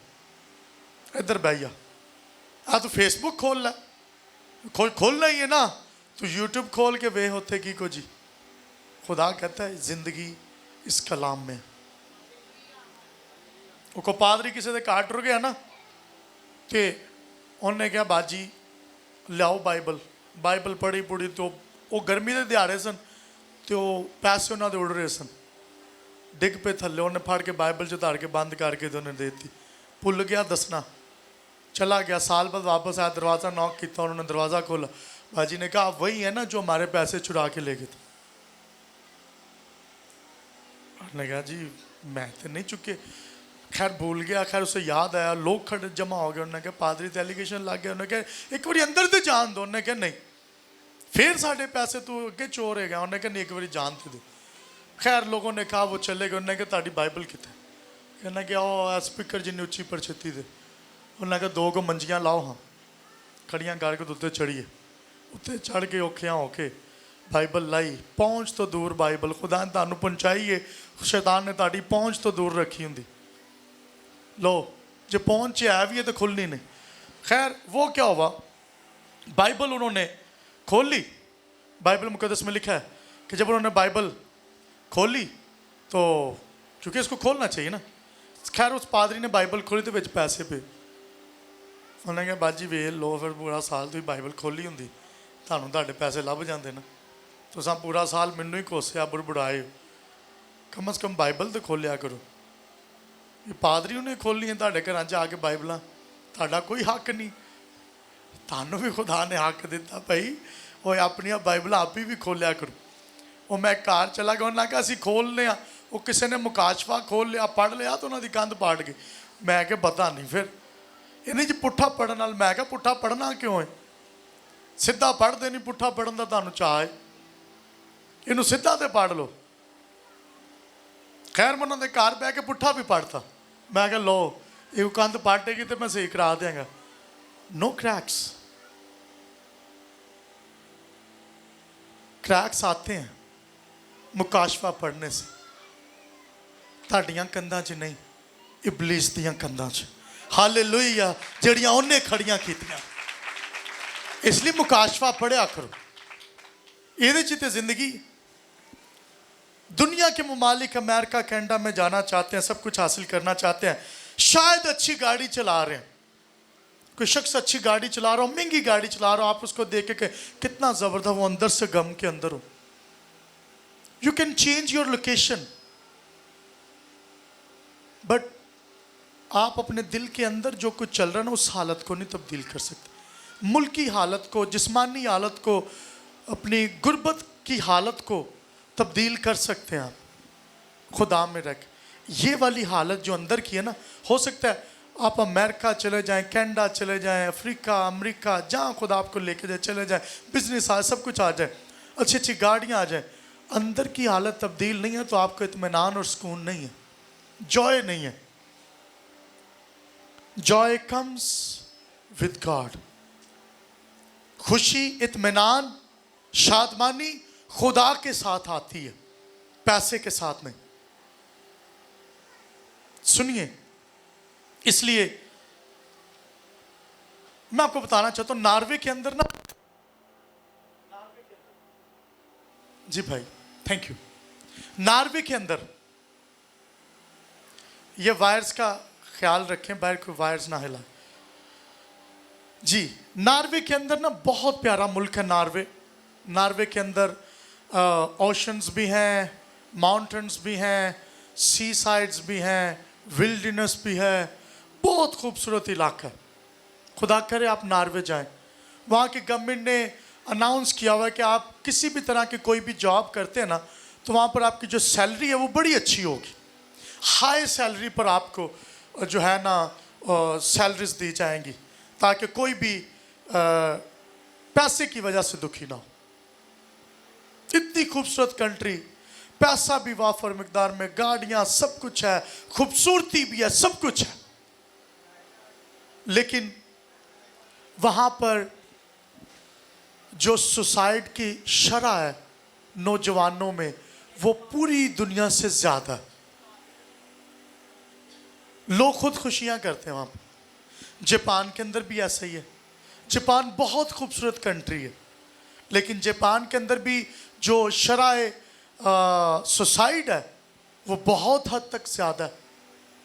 इधर बह आ तू फेसबुक खोल ला, खोलना ही है ना, तो यूट्यूब खोल के वे होते की को जी। खुदा कहता है जिंदगी इस कलाम में। वो पादरी किसी के काट रुक गया ना कि उन्हें क्या बाजी लियाओ बाइबल, बाइबल पढ़ी पुढ़ी तो वो गर्मी के दिहाड़े सन तो पैसे उन्होंने उड़ रहे सन, डिग पे थले उन्हें फाड़ के बाइबल च धार के बंद करके तो उन्हें देती। भुल गया दसना, चला गया। साल बाद वापस आया, दरवाज़ा नॉक किया, उन्होंने दरवाज़ा खोला। बाजी ने कहा वही है ना जो हमारे पैसे चुरा के ले गए थे। उन्होंने कहा जी मैं तो नहीं चुके। खैर भूल गया। खैर उसे याद आया, लोग खड़े जमा हो गए। उन्होंने कहा पादरी तो एलिगेशन लग गया। उन्होंने कहा एक बार अंदर तो जान दो। उन्होंने कहा नहीं, फिर साढ़े पैसे तू अगे चोर है गया। उन्हें कहा नहीं एक बार जान दे दो। खैर लोगों ने कहा वो चले गए। उन्हें कहा ताड़ी बाइबल कितने? कहना कि आओ स्पीकर जिन्नी उच्ची परछती दे। उन्हें कहा 2 मंजियां लाओ हाँ खड़ियां करके उत्ते चढ़िए। उत्ते चढ़ के औखियां होके बाइबल लाई। पहुँच तो दूर बाइबल खुदा ने तुहानू पहुँचाई है, शैतान ने ताड़ी पहुँच तो दूर रखी होंगी। लो जो पहुँच है भी है तो खुलनी नहीं। खैर वो क्या हुआ, बाइबल उन्होंने खोली। बाइबल मुकद्दस में लिखा है कि जब उन्होंने बाइबल खोली तो क्योंकि इसको खोलना चाहिए ना, खैर उस पादरी ने बाइबल खोली तो बिच पैसे पे। उन्होंने कहा बाजी वे लो फिर पूरा साल तुम बाइबल खोली होंगी थानू तुहाडे पैसे लभ जाते ना। तुसां पूरा साल मैनू ही कोसिया बुड़बुड़ाए, कम से कम बाइबल तो खोलिया करो। ये पादरी उन्हें खोली तुहाडे घर जाके बाइबल, तुहाडा कोई हक नहीं। थानू भी खुदा ने हक दिता भाई वो अपनी बाइबल आप ही भी खोलिया करो। वो मैं घर चला गया, उन्हें कहा असीं खोल लिया। वो किसी ने मुकाशफा खोल लिया पढ़ लिया तो उन्होंने कंध पाट गई। मैं क्या पता नहीं फिर इन्हें जी पुट्ठा पढ़ने नाल। मैं क्या पुट्ठा पढ़ना क्यों है, सीधा पढ़ते नहीं। पुट्ठा पढ़न का तुहानू चाह है, इनू सीधा तो पढ़ लो। खैर मैं उन्होंने घर बह के पुट्ठा भी पढ़ता। मैं क्या लो ये कंध पाटेगी तो मैं सही करा देंगा। नो क्रैक्स, क्रैक्स आते हैं मुकाशफा पढ़ने से। ताड़ियां कंधां च नहीं, इबलीस दियां कंधां च। हालेलुया, जड़ियां उन्हें खड़ियां कीतियां। इसलिए मुकाशफा पढ़िया करो। ये तो जिंदगी। दुनिया के ममालिक अमेरिका कनाडा में जाना चाहते हैं, सब कुछ हासिल करना चाहते हैं। शायद अच्छी गाड़ी चला रहे हैं, कोई शख्स अच्छी गाड़ी चला रहा हो, महंगी गाड़ी चला रहा हो, आप उसको देख के कितना जबरदस्त, वो अंदर से गम के अंदर हो। You can change your location, but आप अपने दिल के अंदर जो कुछ चल रहा है ना उस हालत को नहीं तब्दील कर सकते। मुल्क की हालत को, जिस्मानी हालत को, अपनी गुर्बत की हालत को तब्दील कर सकते हैं आप खुदा में रख। ये वाली हालत जो अंदर की है ना, हो सकता है आप अमेरिका चले जाएं, कनाडा चले जाएं, अफ्रीका, अमेरिका, जहाँ खुदा आपको लेके जाए चले जाएं, बिजनेस आ, सब कुछ आ जाए, अच्छी अच्छी गाड़ियाँ आ जाए, अंदर की हालत तब्दील नहीं है तो आपको इत्मीनान और सुकून नहीं है, जॉय नहीं है। Joy comes with God. खुशी, इत्मीनान, शादमानी खुदा के साथ आती है, पैसे के साथ नहीं। सुनिए, इसलिए मैं आपको बताना चाहता हूं, नॉर्वे के अंदर ना, जी भाई थैंक यू, नॉर्वे के अंदर ये वायर्स का ख्याल रखें, बाहर कोई वायर्स ना हिला जी। नॉर्वे के अंदर ना बहुत प्यारा मुल्क है नॉर्वे। नॉर्वे के अंदर ओशंस भी हैं, माउंटेन्स भी हैं, सी साइड्स भी हैं, विल्डरनेस भी है, बहुत खूबसूरत इलाका है। खुदा करे आप नॉर्वे जाएं। वहाँ की गवर्नमेंट ने अनाउंस किया हुआ है कि आप किसी भी तरह की कोई भी जॉब करते हैं ना तो वहाँ पर आपकी जो सैलरी है वो बड़ी अच्छी होगी। हाई सैलरी पर आपको जो है ना सैलरीज दी जाएंगी ताकि कोई भी पैसे की वजह से दुखी ना हो। इतनी खूबसूरत कंट्री, पैसा भी वाफर मिकदार में, गाड़ियाँ, सब कुछ है, खूबसूरती भी है, सब कुछ है। लेकिन वहाँ पर जो सुसाइड की शरह है नौजवानों में वो पूरी दुनिया से ज़्यादा है। लोग खुदकुशियाँ करते हैं वहाँ पर। जापान के अंदर भी ऐसा ही है। जापान बहुत खूबसूरत कंट्री है लेकिन जापान के अंदर भी जो शरह सुसाइड है वो बहुत हद तक ज़्यादा है,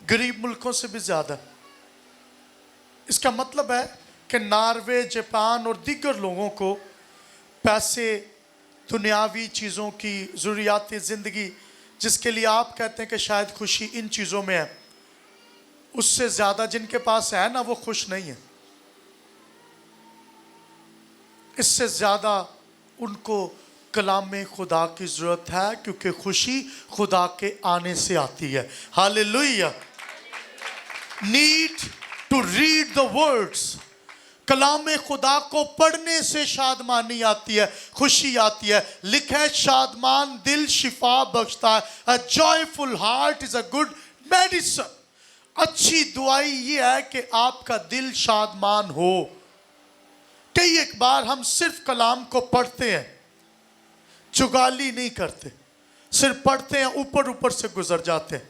गरीब मुल्कों से भी ज़्यादा है। इसका मतलब है कि नॉर्वे, जापान और दीगर लोगों को पैसे, दुनियावी चीज़ों की ज़रूरियात ज़िंदगी, जिसके लिए आप कहते हैं कि शायद खुशी इन चीज़ों में है, उससे ज़्यादा जिनके पास है ना वो खुश नहीं है। इससे ज़्यादा उनको कलाम खुदा की ज़रूरत है क्योंकि खुशी खुदा के आने से आती है। Hallelujah. Need to read the words, कलाम खुदा को पढ़ने से शादमानी आती है, खुशी आती है। लिखा है शादमान दिल शिफा बख्शता है। अ joyful heart is a good medicine. अच्छी दुआई ये है कि आपका दिल शादमान हो। कई एक बार हम सिर्फ कलाम को पढ़ते हैं, जुगाली नहीं करते, सिर्फ पढ़ते हैं, ऊपर ऊपर से गुजर जाते हैं,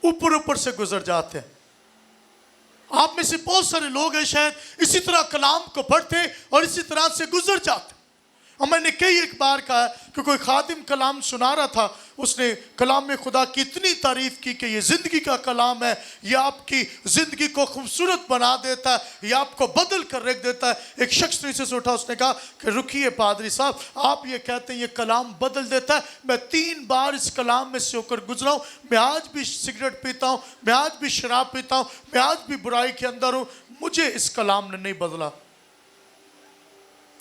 ऊपर ऊपर से गुजर जाते हैं। आप में से बहुत सारे लोग हैं शायद इसी तरह कलाम को पढ़ते और इसी तरह से गुजर जाते। और मैंने कई एक बार कहा कि कोई खादिम कलाम सुना रहा था, उसने कलाम में खुदा की इतनी तारीफ की कि ये ज़िंदगी का कलाम है, ये आपकी ज़िंदगी को खूबसूरत बना देता है, ये आपको बदल कर रख देता है। एक शख्स नीचे से उठा, उसने कहा कि रुकिए पादरी साहब, आप ये कहते हैं ये कलाम बदल देता है। मैं 3 बार इस कलाम में से होकर गुजरा हूँ। मैं आज भी सिगरेट पीता हूँ, मैं आज भी शराब पीता हूँ, मैं आज भी बुराई के अंदर हूँ, मुझे इस कलाम ने नहीं बदला।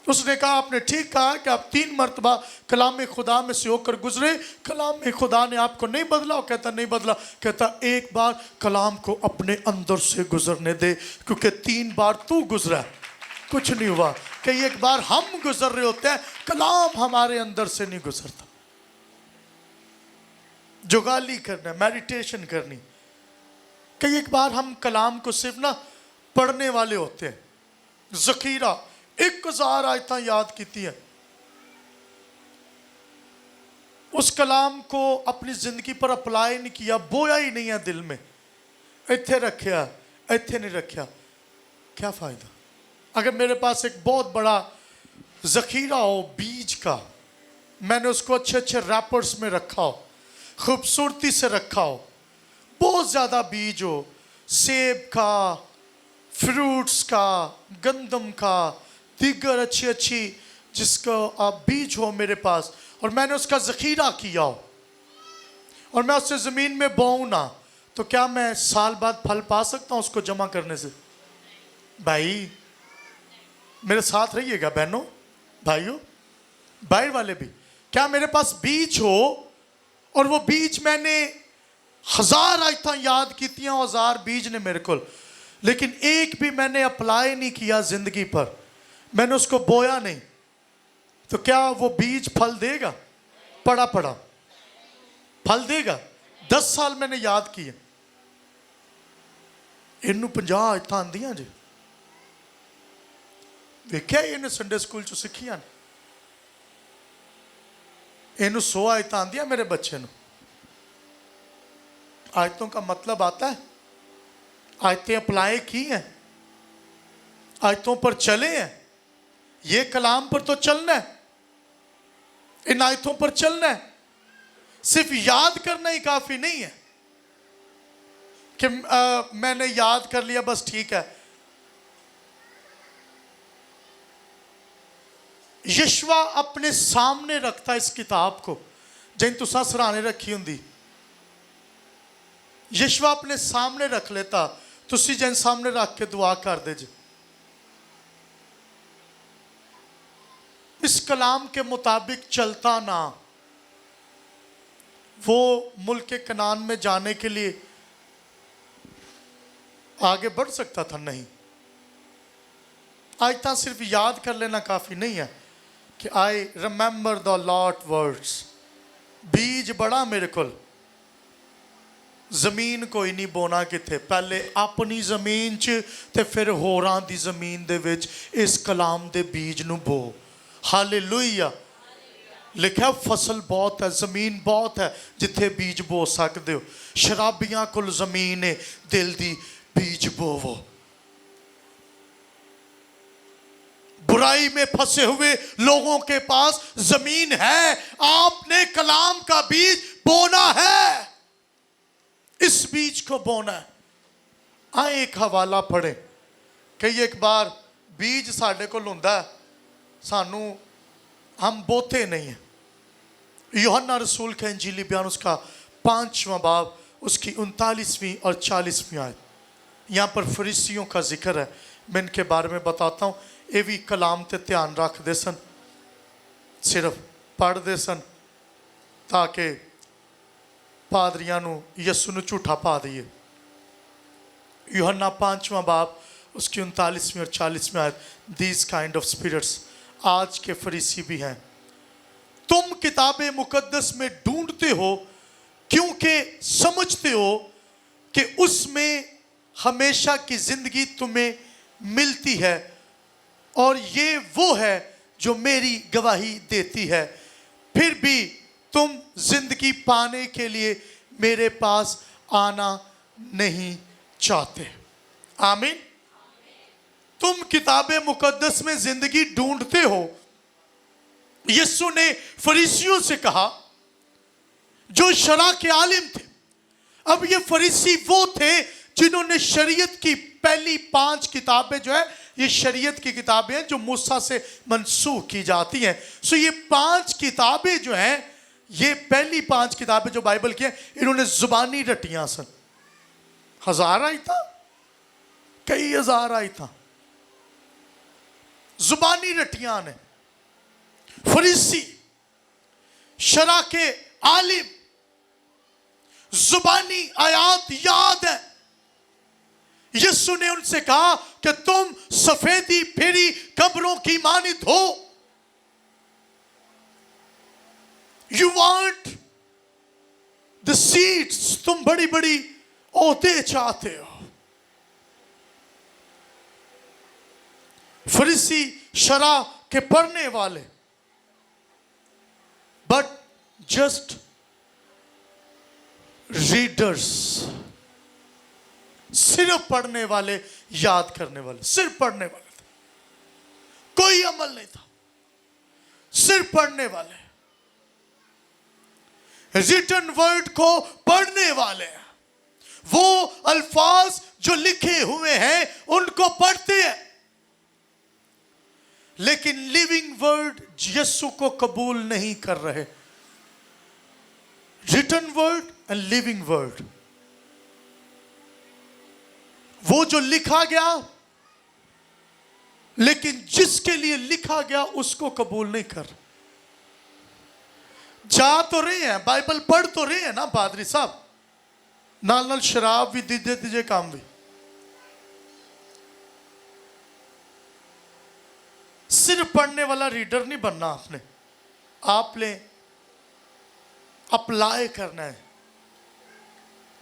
उसने कहा आपने ठीक कहा कि आप 3 मरतबा कलाम खुदा में से होकर गुजरे, कलाम खुदा ने आपको नहीं बदला। और कहता नहीं बदला, कहता एक बार कलाम को अपने अंदर से गुजरने दे, क्योंकि 3 बार तू गुजरा कुछ नहीं हुआ। कि एक बार हम गुजर रहे होते हैं, कलाम हमारे अंदर से नहीं गुजरता। जुगाली करना, मेडिटेशन करनी। कई एक बार हम कलाम को सिर्फ ना पढ़ने वाले होते हैं, जखीरा 1000 आयतां याद की है, उस कलाम को अपनी जिंदगी पर अप्लाई नहीं किया, बोया ही नहीं है दिल में, इत्थे रखा इत्थे नहीं रखा, क्या फायदा। अगर मेरे पास एक बहुत बड़ा जखीरा हो बीज का, मैंने उसको अच्छे अच्छे रैपर्स में रखा हो, खूबसूरती से रखा हो, बहुत ज़्यादा बीज हो, सेब का, फ्रूट्स का, गंदम का, दीगर अच्छी अच्छी जिसका आप बीज हो मेरे पास, और मैंने उसका ज़ख़ीरा किया हो और मैं उससे ज़मीन में बोऊँ ना, तो क्या मैं साल बाद फल पा सकता हूँ उसको जमा करने से? भाई मेरे साथ रहिएगा बहनों भाइयों, बाहर वाले भी। क्या मेरे पास बीज हो और वो बीज मैंने 1000 आयतां याद की थी, 1000 बीज ने मेरे को, लेकिन एक भी मैंने अप्लाई नहीं किया ज़िंदगी पर, मैंने उसको बोया नहीं, तो क्या वो बीज फल देगा? पड़ा पड़ा फल देगा? 10 साल मैंने याद किए, इनू 50 आयतां आंदियां जी, वेख्या इन्हें संडे स्कूल चो सीखियां, इनू 100 आयतां आंदियां मेरे बच्चे नू। आयतों का मतलब आता है, आयतें अप्लाई की हैं, आयतों पर चले हैं, ये कलाम पर तो चलना है, इन आयतों पर चलना है। सिर्फ याद करना ही काफी नहीं है कि मैंने याद कर लिया बस ठीक है। यशवा अपने सामने रखता इस किताब को, जिन तुसा सराहने रखी होंगी, यशवा अपने सामने रख लेता, तुसी जिन सामने रख के दुआ कर दे जी। इस कलाम के मुताबिक चलता ना, वो मुल्क के कनान में जाने के लिए आगे बढ़ सकता था? नहीं। आयतां सिर्फ याद कर लेना काफ़ी नहीं है कि I remember the lot words. बीज बड़ा मेरे को, जमीन कोई नहीं बोना किथे, पहले अपनी जमीन च ते फिर होरां दी जमीन दे विच इस कलाम दे बीज नूं बो। हालेलुया। लिखा फसल बहुत है, जमीन बहुत है जिथे बीज बो सकते हो। शराबियां कुल जमीन है, दिल दी बीज बोवो। बुराई में फंसे हुए लोगों के पास जमीन है, आपने कलाम का बीज बोना है, इस बीज को बोना है। आए एक हवाला पढ़े। कई एक बार बीज साढ़े को हुंदा, सानू हम बोते नहीं हैं। यूहन्ना रसूल का इंजीली बयान उसका 5वां बाब उसकी 39वीं और 40वीं आयत, यहाँ पर फरीसियों का जिक्र है। मैं इनके बारे में बताता हूँ। ये भी कलाम ते ध्यान रखते सन, सिर्फ पढ़ते सन ताकि पादरियां नू यसू नू झूठा पा दिए। यूहन्ना 5वां बाब उसकी 39वीं और 40वीं आयत, दीज काइंड ऑफ स्पिरिट्स, आज के फरीसी भी हैं। तुम किताबे मुकद्दस में ढूंढते हो क्योंकि समझते हो कि उसमें हमेशा की जिंदगी तुम्हें मिलती है, और ये वो है जो मेरी गवाही देती है। फिर भी तुम जिंदगी पाने के लिए मेरे पास आना नहीं चाहते। आमीन। तुम किताबे मुकद्दस में जिंदगी ढूंढते हो। यीशु ने फरीसियों से कहा जो शरा के आलिम थे। अब ये फरीसी वो थे जिन्होंने शरीयत की पहली 5 किताबें जो है, ये शरीयत की किताबें हैं जो मूसा से मंसूख की जाती हैं। सो ये 5 किताबें जो हैं, ये पहली 5 किताबें जो बाइबल की हैं, इन्होंने जुबानी रटियां सन। 1000 आई था, कई हजार आई था, जुबानी रटियां ने। फरीसी, शरा के आलिम, जुबानी आयात याद है। यीशु ने उनसे कहा कि तुम सफेदी फेरी कब्रों की मानित हो। यू वांट द सीट्स, तुम बड़ी बड़ी ओहदे चाहते हो। फरीसी शरा के पढ़ने वाले, बट जस्ट रीडर्स, सिर्फ पढ़ने वाले, याद करने वाले, सिर्फ पढ़ने वाले थे, कोई अमल नहीं था, सिर्फ पढ़ने वाले, रिटन वर्ड को पढ़ने वाले, वो अल्फाज जो लिखे हुए हैं उनको पढ़ते हैं, लेकिन लिविंग वर्ड यीशु को कबूल नहीं कर रहे। Written word and living word, वो जो लिखा गया, लेकिन जिसके लिए लिखा गया उसको कबूल नहीं कर। जा तो रहे हैं, बाइबल पढ़ तो रहे हैं ना पादरी साहब, नाल नाल शराब भी दे दीजिए, काम भी। सिर्फ पढ़ने वाला रीडर नहीं बनना आपने अप्लाई करना है,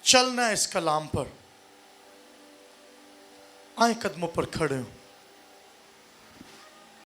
चलना है इस कलाम पर। आए कदमों पर खड़े हो।